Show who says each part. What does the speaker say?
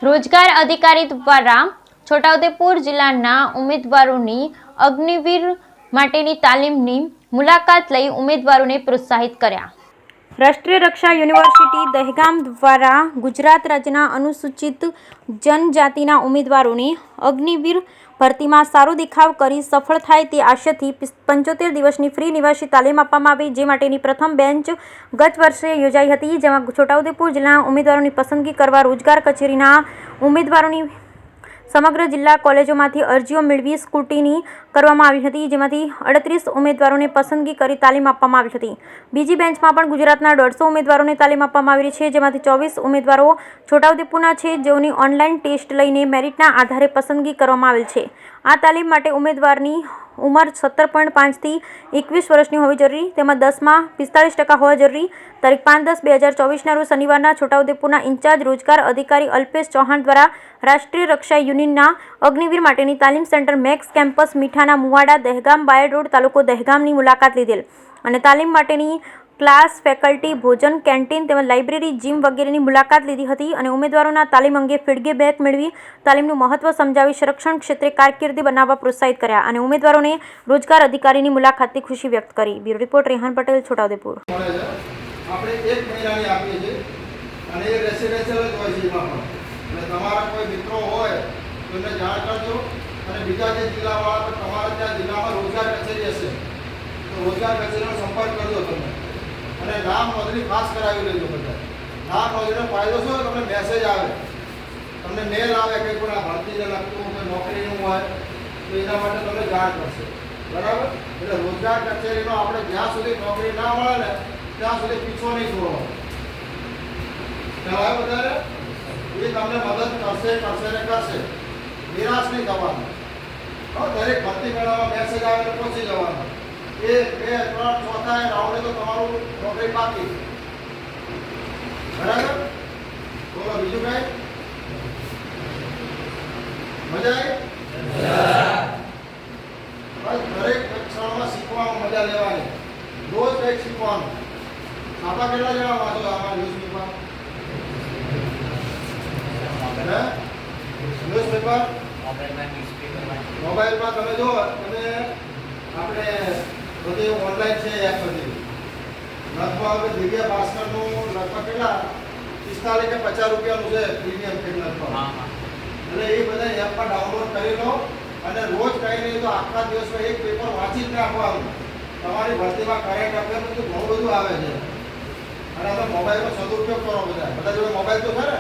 Speaker 1: રોજગાર અધિકારી દ્વારા છોટાઉદેપુર જિલ્લાના ઉમેદવારોની અગ્નિવીર માટેની તાલીમની મુલાકાત લઈ ઉમેદવારોને પ્રોત્સાહિત કર્યા। રાષ્ટ્રીય રક્ષા યુનિવર્સિટી દહેગામ દ્વારા ગુજરાત રાજ્યના અનુસૂચિત જનજાતિના ઉમેદવારોને અગ્નિવીર ભરતીમાં સારો દેખાવ કરી સફળ થાય તે આશયથી 75 દિવસની ફ્રી નિવાસી તાલીમ આપવામાં આવી, જે માટેની પ્રથમ બેન્ચ ગત વર્ષે યોજાઈ હતી, જેમાં છોટાઉદેપુર જિલ્લાના ઉમેદવારોની પસંદગી કરવા રોજગાર કચેરીના ઉમેદવારોની સમગ્ર જિલ્લા કોલેજોમાંથી અરજીઓ મેળવી સ્ક્રુટિની કરવામાં આવી હતી, જેમાંથી 38 ઉમેદવારોને પસંદગી કરી તાલીમ આપવામાં આવી હતી। બીજી બેન્ચમાં પણ ગુજરાતના 150 ઉમેદવારોને તાલીમ આપવામાં આવી છે, જેમાંથી 24 ઉમેદવારો છોટાઉદેપુરના છે, જેઓની ઓનલાઈન ટેસ્ટ લઈને મેરિટના આધારે પસંદગી કરવામાં આવેલ છે। આ તાલીમ માટે ઉમેદવારની ઉંમર 17.5 થી 21 વર્ષની હોવી જરૂરી, તેમાં 10માં 45% હોવા જરૂરી। તારીખ 5/10/2024ના રોજ શનિવારના છોટાઉદેપુરના ઇન્ચાર્જ રોજગાર અધિકારી અલ્પેશ ચૌહાણ દ્વારા રાષ્ટ્રીય રક્ષા યુનિયનના અગ્નિવીર માટેની તાલીમ સેન્ટર મેક્સ કેમ્પસ મીઠાના મુવાડા દહેગામ બાયડ રોડ તાલુકો દહેગામની મુલાકાત લીધેલ અને તાલીમ માટેની ક્લાસ, ફેકલ્ટી, ભોજન, કેન્ટીન તેમજ લાઇબ્રેરી, જીમ વગેરેની મુલાકાત લીધી હતી અને ઉમેદવારોના તાલીમ અંગે ફીડબેક મેળવી તાલીમનું મહત્વ સમજાવી સંરક્ષણ ક્ષેત્રે કારકિર્દી બનાવવા પ્રોત્સાહિત કર્યા અને ઉમેદવારોને રોજગાર અધિકારીની મુલાકાતથી ખુશી વ્યક્ત કરી। Bureau report Rehan Patel, Chhota Udaipur.
Speaker 2: આપણે 1 મહિનાની આપીએ છીએ અને એ રેસિડેન્શિયલ જ હોય છે એમાં પણ, અને તમારા કોઈ મિત્રો હોય તો એમને જાણ કરજો અને બીજા જે જિલ્લાવાળા તો તમારા ત્યાં જિલ્લામાં રોજગાર કચેરી હશે તો રોજગાર કચેરીનો સંપર્ક કરજો તમે અને નામ નોંધણી ખાસ કરાવી લેજો બધા। નામ નોંધણીનો ફાયદો શું? તમને મેસેજ આવે, તમને મેલ આવે કંઈ પણ આ ભરતીને લગતું કે નોકરીનું હોય તો એના માટે તમને જાણ કરશે, બરાબર? એટલે રોજગાર કચેરીનો આપણે જ્યાં સુધી નોકરી ના મળે ને ત્યાં સુધી પીછો નહીં છોડવાનો, ખ્યાલ વધારે એ તમને મદદ કરશે ને કરશે, નિરાશ નહીં થવાનું। દરેક ભરતી મેળામાં મેસેજ આવે તો પહોંચી જવાનું, 1, 2, 3, 4થા રાઉન્ડે તો તમારું નોકરી બાકી, બરાબર? બોલો બીજું કઈ મજા આવી? દરેક ક્ષણમાં શીખવામાં મજા લેવાની, રોજ કંઈક શીખવાનું। છાપા કેટલા જણા વાંચો આમાં ન્યૂઝપેપર? ન્યૂઝપેપર મોબાઈલમાં તમે જો તમે આપણે બધી ઓનલાઈન છે એપ બધી, લગભગ દિવ્ય ભાસ્કરનું લગભગ કેટલા 45 કે 50 રૂપિયાનું છે પ્રીમિયમ લગભગ, એટલે એ બધા એપમાં ડાઉનલોડ કરી લો અને રોજ કંઈ નહીં તો આખા દિવસમાં એક પેપર વાંચી જ નાખવાનું। તમારી ભરતીમાં કરંટ અફેર બધું ઘણું બધું આવે છે અને તમે મોબાઈલનો સદુપયોગ કરો, બધા જોડે મોબાઈલ તો ખરા।